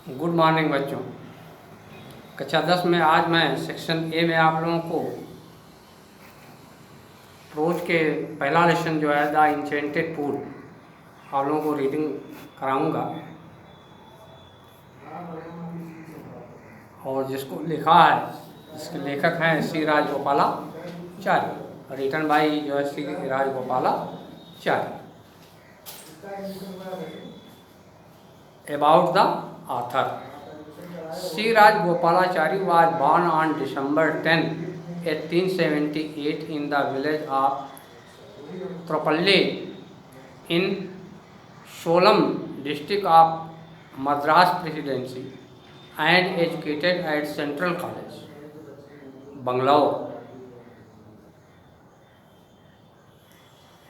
Good morning बच्चों। कक्षा 10 में आज मैं सेक्शन ए में आप लोगों को रोज के पहला लेसन जो है द इंचेंटेड पूल आप लोगों को रीडिंग कराऊंगा, और जिसको लिखा है इसके लेखक हैं श्री राजगोपालाचारी, रिटन बाई जो है Shri Rajagopalachari. About the author. Sri Rajagopalachari was born on December 10, 1878 in the village of Tropalli in Solam district of Madras Presidency and educated at Central College, Bangalore,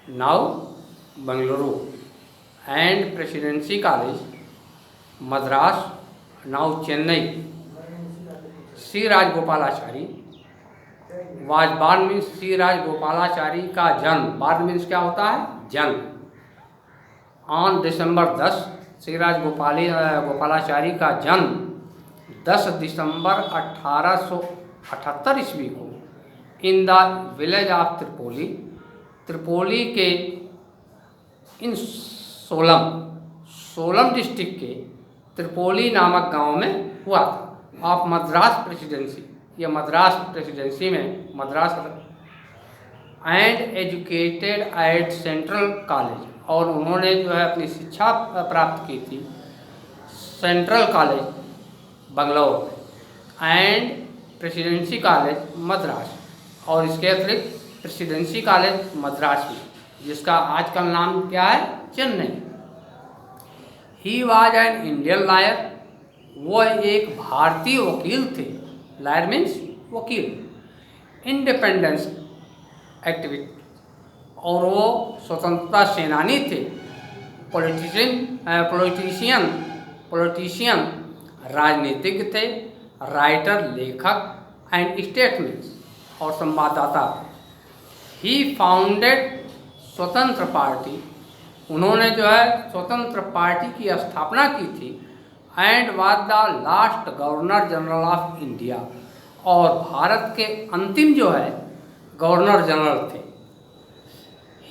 now Bangalore, and Presidency College, Madras, now Chennai. Shri Rajagopalachari was born means Shri Rajagopalachari का जन्म, born means क्या होता है? जन्म। On December 10, Shri Rajagopalachari का जन्म 10 दिसंबर 1878 ईस्वी को in the village of Tripoli, Tripoli के इन सोलम डिस्ट्रिक्ट के त्रिपोली नामक गांव में हुआ था। ऑफ मद्रास प्रेसिडेंसी, यह मद्रास प्रेसिडेंसी में Madras, and educated eight central college, और उन्होंने जो है अपनी शिक्षा प्राप्त की थी सेंट्रल कॉलेज बंगलौर में, एंड प्रेसिडेंसी कॉलेज मद्रास, और इसके अतिरिक्त प्रेसिडेंसी कॉलेज मद्रास में, जिसका आजकल नाम क्या है? Chennai. He was an Indian lawyer, वो एक भारतीय वकील थे। लायर मीन्स वकील। इंडिपेंडेंस एक्टिविस्ट, और वो स्वतंत्रता सेनानी थे। पॉलिटिशियन राजनीतिज्ञ थे। राइटर, लेखक एंड स्टेटमेंट्स, और संवाददाता। ही फाउंडेड स्वतंत्र पार्टी, उन्होंने जो है स्वतंत्र पार्टी की स्थापना की थी। And was the last governor general of India, और भारत के अंतिम जो है गवर्नर जनरल थे।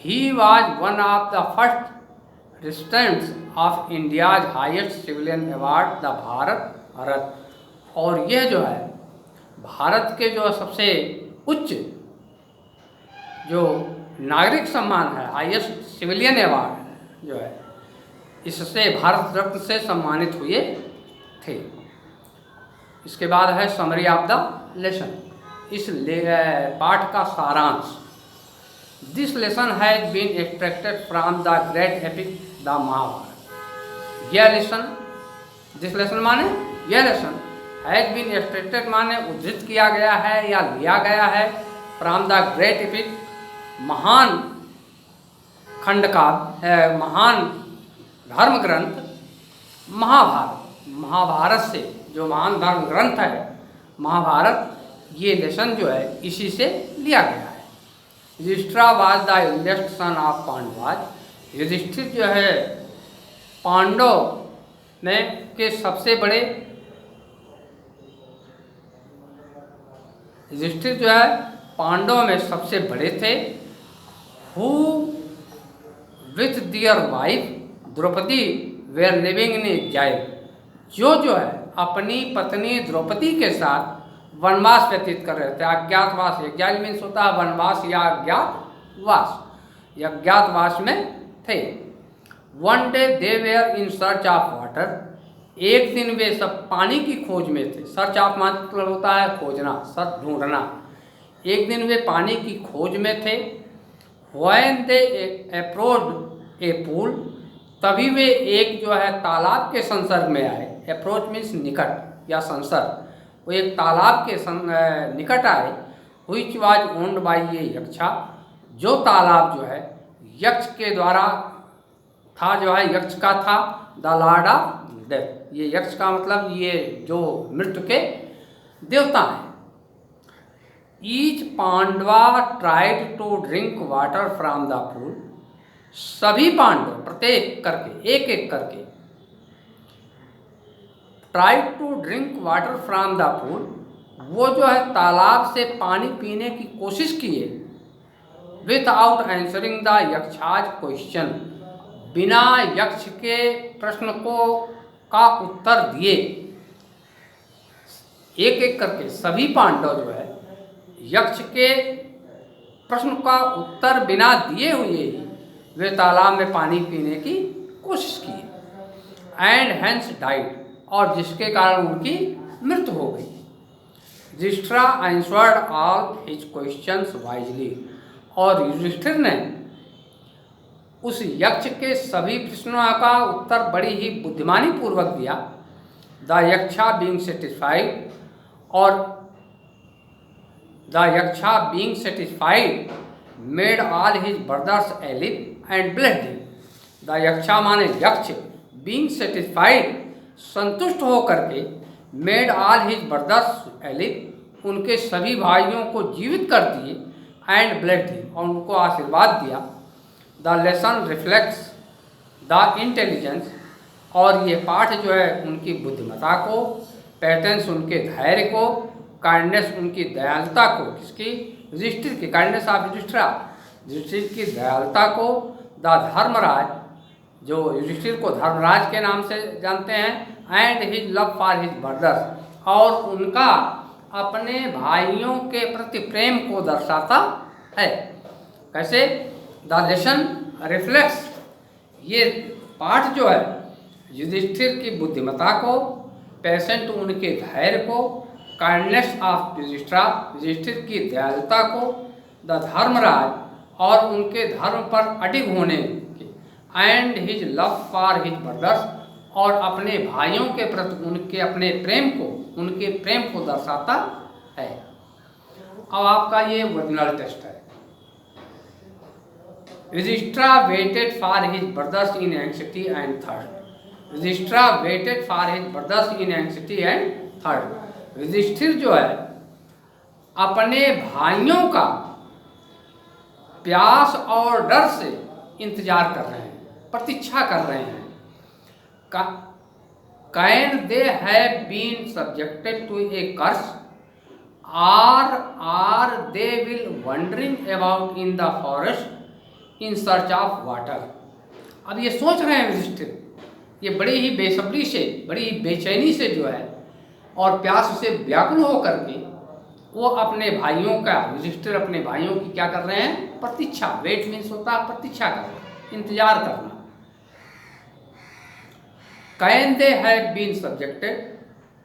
He was one of the first residents of India's highest civilian award the Bharat Ratna, और यह जो है भारत के जो सबसे उच्च जो नागरिक सम्मान है, हाईएस्ट सिविलियन अवार्ड जो है, इससे भारत रत्न से सम्मानित हुए थे। इसके बाद है समरी ऑफ द लेसन, इस पाठ का सारांश। This lesson has been extracted from the great epic the Mahabharata. यह लेसन, दिस लेसन माने यह लेसन, हैज बीन एक्सट्रैक्टेड माने उद्धृत किया गया है या लिया गया है, फ्रॉम द ग्रेट एपिक, महान खंड का महान धर्म ग्रंथ महाभारत। महाभारत से, जो महान धर्म ग्रंथ है महाभारत, ये लेसन जो है इसी से लिया गया है। Yudhishthira was the eldest son of Pandavas. Yudhishthira जो है पांडव में के सबसे बड़े, युधिष्ठिर जो है पांडव में सबसे बड़े थे। Who with their wife Draupadi were living in exile, जो है अपनी पत्नी द्रौपदी के साथ वनवास व्यतीत कर रहे थे। अज्ञातवास, एग्जाइल मीन्स होता है वनवास या अज्ञातवास, या अज्ञातवास में थे। One day they were in search of water, एक दिन वे सब पानी की खोज में थे। सर्च ऑफ मतलब होता है खोजना, सर्च ढूंढना। एक दिन वे पानी की खोज में थे। When they approached a pool, तभी वे एक जो है तालाब के संसर्ग में आए। अप्रोच मीन्स निकट या संसर्ग, वो एक तालाब के निकट आए। Which was owned by a यक्षा, जो तालाब जो है यक्ष के द्वारा था, जो है यक्ष का था। द लॉर्ड ऑफ डेथ, ये यक्ष का मतलब ये जो मृत्यु के देवता हैं। Each Pandava tried to drink water from the pool, सभी पांडव प्रत्येक करके एक एक करके try to drink water from the pool, वो जो है तालाब से पानी पीने की कोशिश किए, without answering the Yaksha's question, बिना यक्ष के प्रश्न को का उत्तर दिए। एक एक करके सभी पांडव जो है यक्ष के प्रश्न का उत्तर बिना दिए हुए ही वे तालाब में पानी पीने की कोशिश की, एंड हेंस डाइड, और जिसके कारण उनकी मृत्यु हो गई। Yudhishthira answered all his questions wisely, और युधिष्ठिर ने उस यक्ष के सभी प्रश्नों का उत्तर बड़ी ही बुद्धिमानी पूर्वक दिया। द यक्षा बीइंग सेटिस्फाइड, और the Yaksha being satisfied made all his brothers alive and blessed him. The Yaksha माने यक्ष, बीइंग सेटिस्फाइड संतुष्ट होकर के, made all his brothers alive उनके सभी भाइयों को जीवित कर दिए, एंड ब्लेस्ड हिम और उनको आशीर्वाद दिया। The lesson reflects the intelligence, और ये पाठ जो है उनकी बुद्धिमत्ता को, पेशेंस उनके धैर्य को, काइंडनेस उनकी दयालुता को, किसकी? युधिष्ठिर की, काइंडनेस ऑफ युधिष्ठिर की दयालुता को। द धर्मराज, जो युधिष्ठिर को धर्मराज के नाम से जानते हैं, and his love for his brothers, और उनका अपने भाइयों के प्रति प्रेम को दर्शाता है। कैसे? द लेसन रिफ्लेक्ट्स, ये पाठ जो है युधिष्ठिर की बुद्धिमत्ता को, पेशेंट उनके धैर्य को, काइंडनेस ऑफ युधिष्ठिर की दयालुता को, द धर्मराज और उनके धर्म पर अडिग होने के, and his love for his brothers, और अपने भाइयों के प्रति उनके अपने प्रेम को, उनके प्रेम को दर्शाता है। अब आपका ये ओरिजिनल टेस्ट है। Yudhishthira waited for his brothers in anxiety and thirst. Yudhishthira waited for his brothers in anxiety and third. Yudhishthira जो है अपने भाइयों का प्यास और डर से इंतजार कर रहे हैं, प्रतीक्षा कर रहे हैं। Can they have been subjected to a curse, are they will wandering about in the forest in search of water. अब ये सोच रहे हैं युधिष्ठिर, ये बड़ी ही बेसब्री से, बड़ी ही बेचैनी से जो है और प्यास से व्याकुल होकर के वो अपने भाइयों का, युधिष्ठिर अपने भाइयों की क्या कर रहे हैं? प्रतीक्षा। वेट मीन्स होता है प्रतीक्षा करना, इंतजार करना। Can they have been subjected,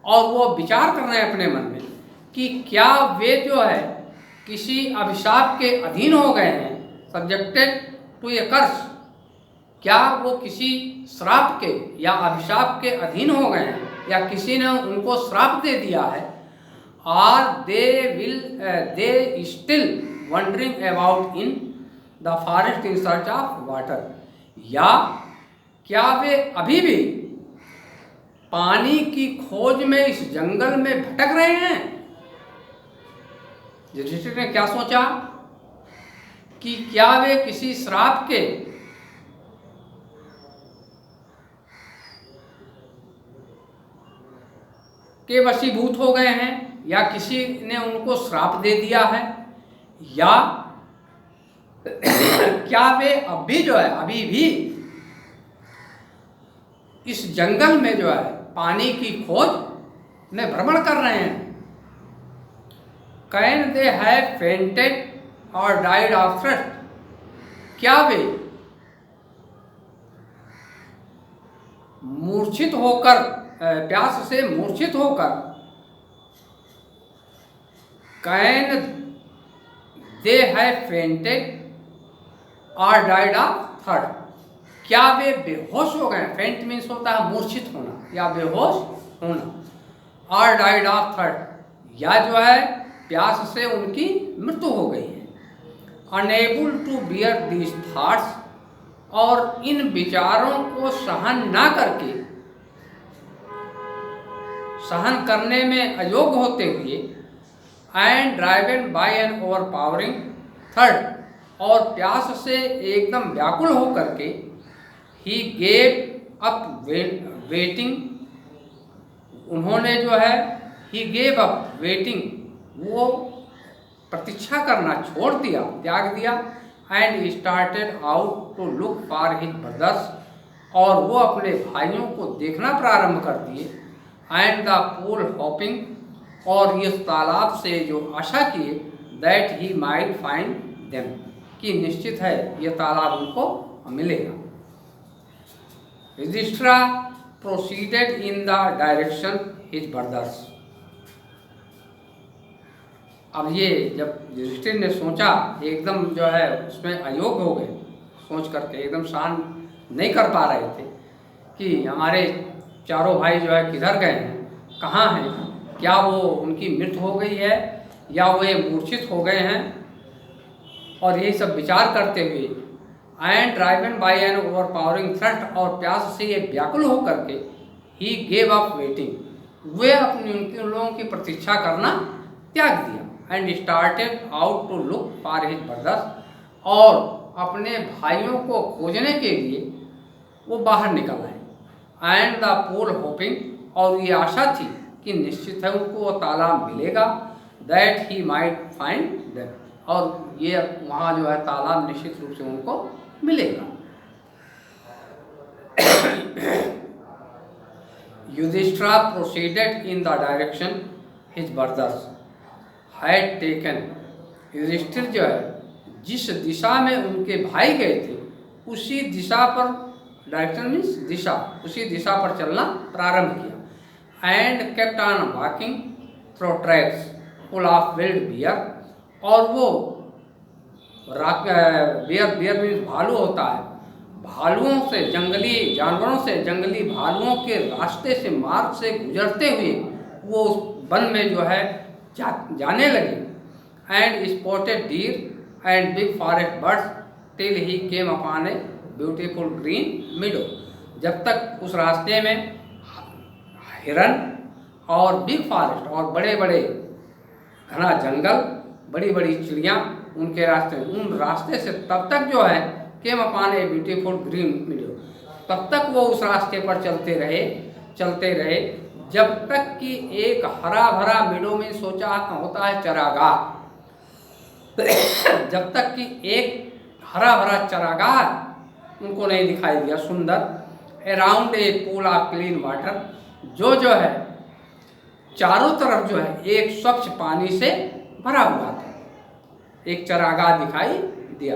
और वो विचार कर रहे हैं अपने मन में कि क्या वे जो है किसी अभिशाप के अधीन हो गए हैं। सब्जेक्टेड टू ए कर्स, क्या वो किसी श्राप के या अभिशाप के अधीन हो गए हैं, या किसी ने उनको श्राप दे दिया है। और they still wondering about in the forest in search of water, या क्या वे अभी भी पानी की खोज में इस जंगल में भटक रहे हैं। युधिष्ठिर ने क्या सोचा कि क्या वे किसी श्राप के वशीभूत हो गए हैं, या किसी ने उनको श्राप दे दिया है, या क्या वे अभी जो है अभी भी इस जंगल में जो है पानी की खोज में भ्रमण कर रहे हैं। कैन दे हैव फेंटेड और डाइड ऑफ थ्रस्ट, क्या वे मूर्छित होकर, प्यास से मूर्छित होकर, कैन दे हैव फेंटेड और डाइड ऑफ थर्ड, क्या वे बेहोश हो गए। फेंट मीन्स होता है मूर्छित होना या बेहोश होना। और डाइड ऑफ थर्ड, या जो है प्यास से उनकी मृत्यु हो गई है। Unable to bear these thoughts, और इन विचारों को सहन ना करके, सहन करने में अयोग्य होते हुए, and driven by an overpowering thirst, और प्यास से एकदम व्याकुल होकर के, ही गेव अप वेटिंग उन्होंने जो है ही गेव अप वेटिंग, वो प्रतीक्षा करना छोड़ दिया, त्याग दिया, and started out to look for his brothers, और वो अपने भाइयों को देखना प्रारंभ कर दिए, एंड द पूल हॉपिंग, और इस तालाब से जो आशा किए, that he might find them, कि निश्चित है ये तालाब उनको मिलेगा। Yudhishthira proceeded in the direction his brothers. अब ये जब युधिष्ठिर ने सोचा, एकदम जो है उसमें अयोग्य हो गए, सोच करके एकदम शांत नहीं कर पा रहे थे कि हमारे चारों भाई जो है किधर गए हैं, कहाँ हैं, क्या वो उनकी मृत्यु हो गई है या वे मूर्छित हो गए हैं, और यही सब विचार करते हुए, and driven by an overpowering thrust, और प्यास से ये व्याकुल हो करके, ही गेव अप वेटिंग, वे अपनी उन लोगों की प्रतीक्षा करना त्याग दिया, and started out to look for his brothers, और अपने भाइयों को खोजने के लिए वो बाहर निकल आए, एंड द पूल होपिंग, और ये आशा थी कि निश्चित है उनको वो तालाब मिलेगा, that he might find them, और ये वहाँ जो है तालाब निश्चित रूप से उनको मिलेगा। Yudhishthira proceeded in the direction his brothers had taken, Yudhishthira जो है जिस दिशा में उनके भाई गए थे उसी दिशा पर, डायरेक्शन मीन्स दिशा, उसी दिशा पर चलना प्रारंभ किया, and kept on walking through tracks full of wild bear, और वो बियर मीन्स भालू होता है, भालुओं से, जंगली जानवरों से, जंगली भालुओं के रास्ते से, मार्ग से गुजरते हुए वो उस वन में जो है जाने लगे, and spotted deer and big forest birds till he came upon a beautiful green मीडो, जब तक उस रास्ते में हिरन और बिग फॉरेस्ट और बड़े बड़े घना जंगल, बड़ी बड़ी चिड़ियाँ उनके रास्ते, उन रास्ते से तब तक जो है came upon a beautiful green मीडो, तब तक वो उस रास्ते पर चलते रहे, जब तक कि एक हरा भरा मीडो में सोचा होता है चरागाह, जब तक कि एक हरा भरा चरागाह उनको नहीं दिखाई दिया सुंदर, around a pool of clean water, जो है चारों तरफ जो है एक स्वच्छ पानी से भरा हुआ था, एक चरागाह दिखाई दिया।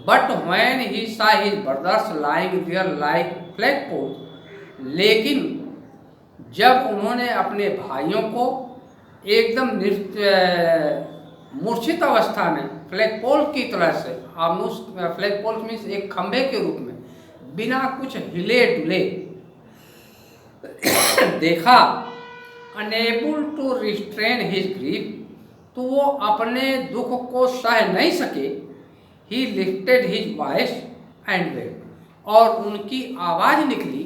But when he saw his brothers lying there like flagpoles, लेकिन जब उन्होंने अपने भाइयों को एकदम मूर्छित अवस्था में फ्लैगपोल की तरह से, फ्लैगपोल मीन्स एक खंभे के रूप में बिना कुछ हिले डुले देखा, unable to restrain his grief, तो वो अपने दुख को सह नहीं सके, he lifted his voice and wept, और उनकी आवाज निकली,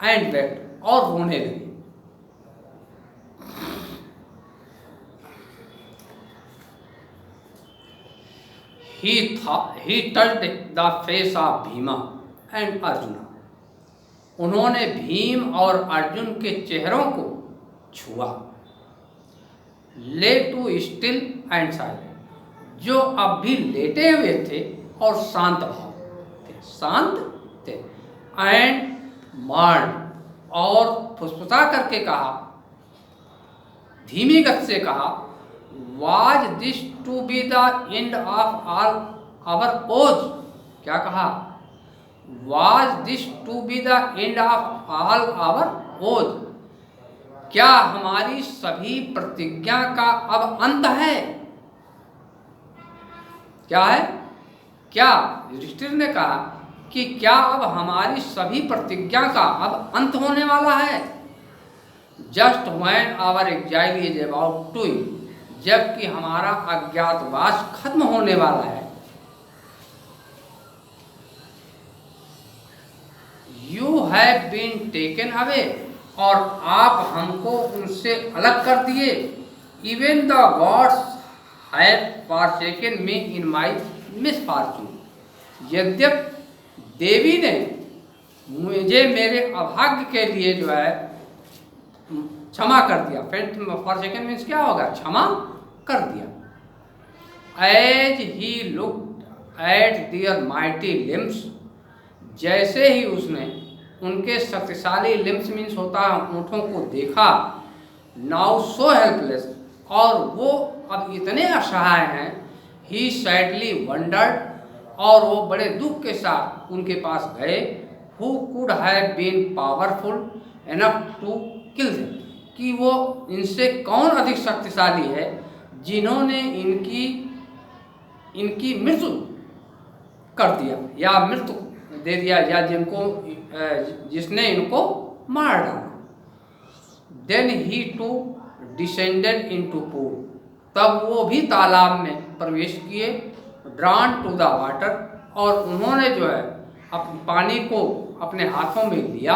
एंड वेट, और रोने लगे। He touched the face of Bhima and arjuna, उन्होंने भीम और अर्जुन के चेहरों को छुआ। ले टू स्टिल एंड साइलेंट, जो अब भी लेटे हुए थे और शांत थे, एंड मार्ड, और फुसफुसा करके कहा, धीमी गति से कहा, was this to be the end of all our woes, क्या कहा, was this to be the end of all our woes, क्या हमारी सभी प्रतिज्ञा का अब अंत है? क्या है? क्या युधिष्ठिर ने कहा कि क्या अब हमारी सभी प्रतिज्ञा का अब अंत होने वाला है? Just when our exile is about to end, जबकि हमारा अज्ञातवास खत्म होने वाला है। You have been taken away, और आप हमको उनसे अलग कर दिए। Even the gods have forsaken me in my misfortune, यद्यप देवी ने मुझे मेरे अभाग्य के लिए जो है क्षमा कर दिया। फॉर सेकेंड मीन्स क्या होगा, क्षमा कर दिया। As he looked at their mighty limbs, जैसे ही उसने उनके शक्तिशाली लिम्स मीन्स होता है ऊँटों को देखा, नाउ सो हेल्पलेस, और वो अब इतने असहाय हैं, ही सैडली वंडर्ड, और वो बड़े दुख के साथ उनके पास गए, who could have been powerful enough to kill them, कि वो इनसे कौन अधिक शक्तिशाली है जिन्होंने इनकी मृत्यु कर दिया या मृत्यु दे दिया, या जिसने इनको मार डाला। Then he too descended into pool, तब वो भी तालाब में प्रवेश किए, ड्रॉन टू द वाटर, और उन्होंने जो है पानी को अपने हाथों में लिया,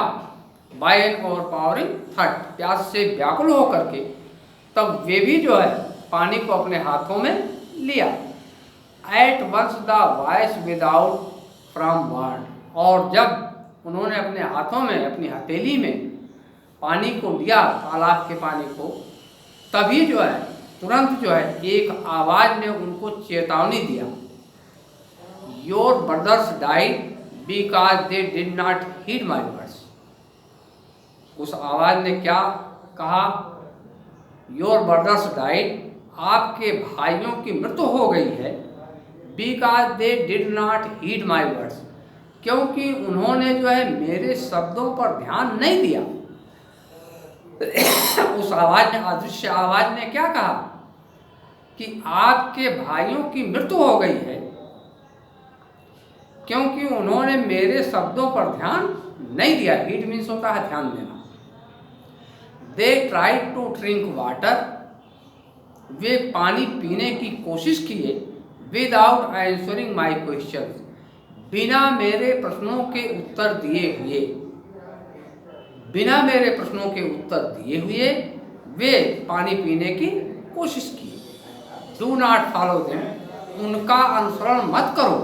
बाय एन ओवरपावरिंग थर्स्ट, प्यास से व्याकुल होकर के तब वे भी जो है पानी को अपने हाथों में लिया। At once the voice without from word, और जब उन्होंने अपने हाथों में अपनी हथेली में पानी को लिया, तालाब के पानी को, तभी जो है तुरंत जो है एक आवाज़ ने उनको चेतावनी दिया, your brothers died because they did not heed my words. उस आवाज़ ने क्या कहा, योर ब्रदर्स डाइड, आपके भाइयों की मृत्यु हो गई है, because they did not heed my words, क्योंकि उन्होंने जो है मेरे शब्दों पर ध्यान नहीं दिया। उस आवाज़ ने, अदृश्य आवाज़ ने क्या कहा कि आपके भाइयों की मृत्यु हो गई है क्योंकि उन्होंने मेरे शब्दों पर ध्यान नहीं दिया। हीड मीन्स होता है ध्यान देना। They tried to drink water, वे पानी पीने की कोशिश किए, विदाउट आंसरिंग माई क्वेश्चन, बिना मेरे प्रश्नों के उत्तर दिए हुए, बिना मेरे प्रश्नों के उत्तर दिए हुए वे पानी पीने की कोशिश की। डू नॉट फॉलो देम, उनका अनुसरण मत करो।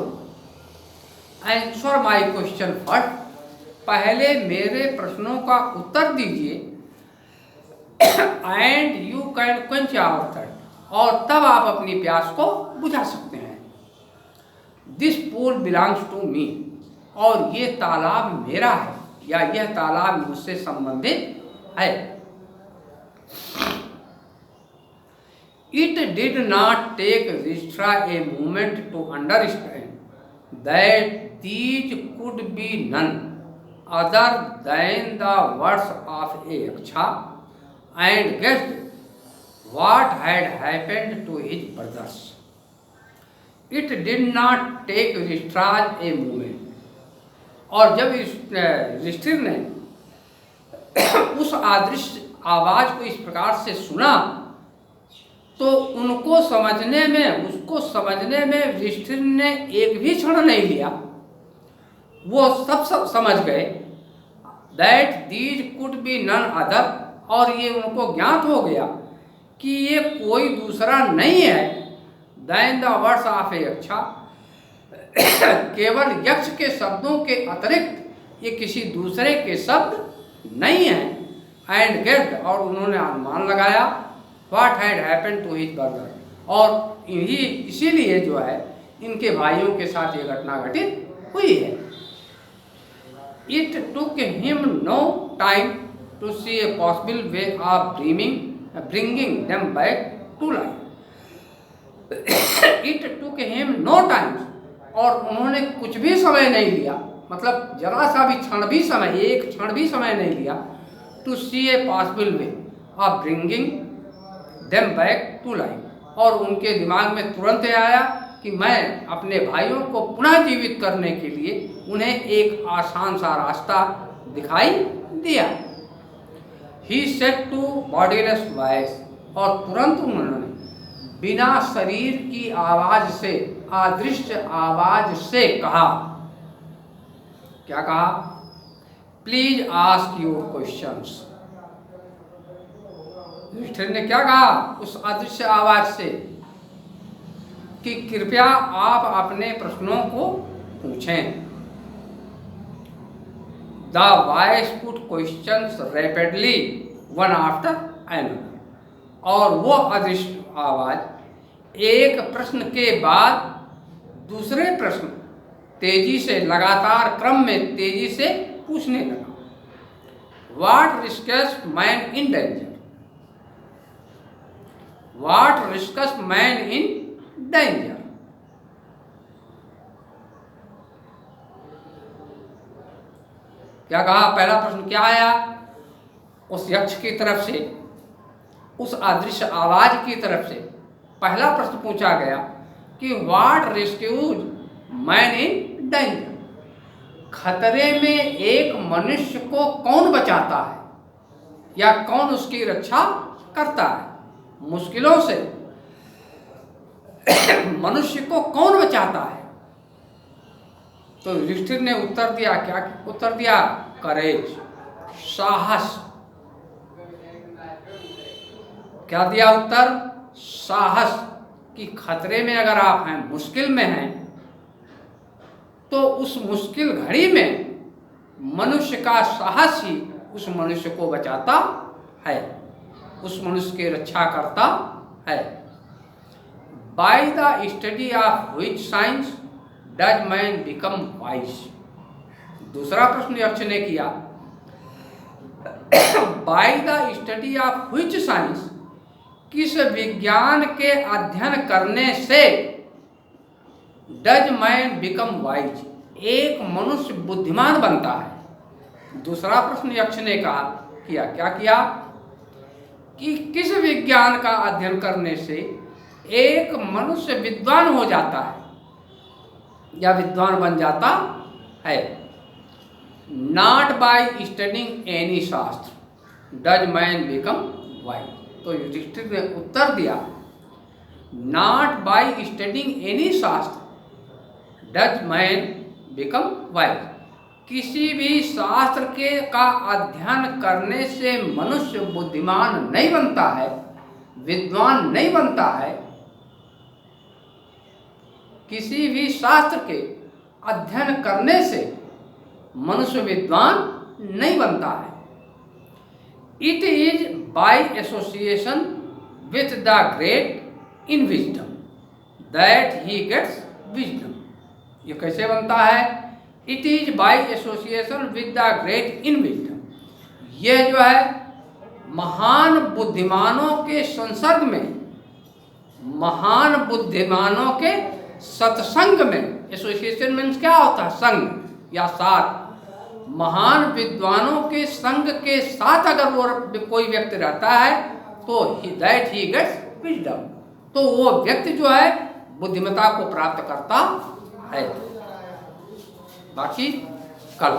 आंसर माई क्वेश्चन फर्स्ट, पहले मेरे प्रश्नों का उत्तर दीजिए। And you can quench our thirst, और तब आप अपनी प्यास को बुझा सकते हैं। This pool belongs to me, और ये तालाब मेरा है, या यह तालाब मुझसे संबंधित है। It did not take Yudhishthira a moment to understand that these could be none other than the words of a Yaksha, and guessed what had happened to his brothers. It did not take Yudhishthira a moment, और जब युधिष्ठिर ने उस अदृश्य आवाज को इस प्रकार से सुना तो उसको समझने में युधिष्ठिर ने एक भी क्षण नहीं लिया। वो सब समझ गए that these could be none other, और ये उनको ज्ञात हो गया कि ये कोई दूसरा नहीं है दैन द वर्ड्स ऑफ ए यक्षा, केवल यक्ष के शब्दों के अतिरिक्त ये किसी दूसरे के शब्द नहीं हैं। एंड गेस्ड, और उन्होंने अनुमान लगाया what had happened to his brother, और इसीलिए जो है इनके भाइयों के साथ ये घटना घटित हुई है। It took him no time to see a possible way of bringing them back to life. It took him no time, और उन्होंने कुछ भी समय नहीं लिया, मतलब जरा सा भी क्षण भी समय, एक क्षण भी समय नहीं लिया, to see a possible way of bringing them back to life, और उनके दिमाग में तुरंत आया कि मैं अपने भाइयों को पुनः जीवित करने के लिए उन्हें एक आसान सा रास्ता दिखाई दिया। He said to bodiless voice, और तुरंत उन्होंने बिना शरीर की आवाज से, अदृश्य आवाज से कहा, क्या कहा, please ask your questions. Yudhishthira ने क्या कहा उस अदृश्य आवाज से कि कृपया आप अपने प्रश्नों को पूछें। The voice put questions rapidly one after another, और वो अदृश्य आवाज एक प्रश्न के बाद दूसरे प्रश्न तेजी से लगातार क्रम में तेजी से पूछने लगा। What risks man in danger? What risks man in danger? क्या कहा? पहला प्रश्न क्या आया? उस यक्ष की तरफ से, उस अदृश्य आवाज की तरफ से पहला प्रश्न पूछा गया कि what rescues man in danger, खतरे में एक मनुष्य को कौन बचाता है या कौन उसकी रक्षा करता है, मुश्किलों से मनुष्य को कौन बचाता है? तो युधिष्ठिर ने उत्तर दिया, क्या उत्तर दिया? करेज, साहस। क्या दिया उत्तर? साहस। कि खतरे में अगर आप हैं, मुश्किल में हैं, तो उस मुश्किल घड़ी में मनुष्य का साहस ही उस मनुष्य को बचाता है, उस मनुष्य की रक्षा करता है। By the study of which science does man become wise. दूसरा प्रश्न यक्ष ने किया, by the study of which science, किस विज्ञान के अध्ययन करने से डज मैन बिकम वाइज, एक मनुष्य बुद्धिमान बनता है। दूसरा प्रश्न यक्ष ने कहा किया, क्या किया? कि किस विज्ञान का अध्ययन करने से एक मनुष्य विद्वान हो जाता है या विद्वान बन जाता है। नॉट बाय स्टडिंग एनी शास्त्र डज मैन बिकम वाइज। तो युधिष्ठिर ने उत्तर दिया, नॉट बाय स्टडिंग एनी शास्त्र डज मैन बिकम वाइज। किसी भी शास्त्र के का अध्ययन करने से मनुष्य बुद्धिमान नहीं बनता है, विद्वान नहीं बनता है। किसी भी शास्त्र के अध्ययन करने से मनुष्य विद्वान नहीं बनता है। It is by association with the great in wisdom that he gets wisdom. ये कैसे बनता है? It is by association with the great in wisdom. यह जो है महान बुद्धिमानों के संसर्ग में, महान बुद्धिमानों के सत्संग में, एसोसिएशन मीन्स क्या होता है? संग या साथ। महान विद्वानों के संग के साथ अगर वो कोई व्यक्ति रहता है तो दैट ही गेट्स विजडम, तो वो व्यक्ति जो है बुद्धिमत्ता को प्राप्त करता है। बाकी कल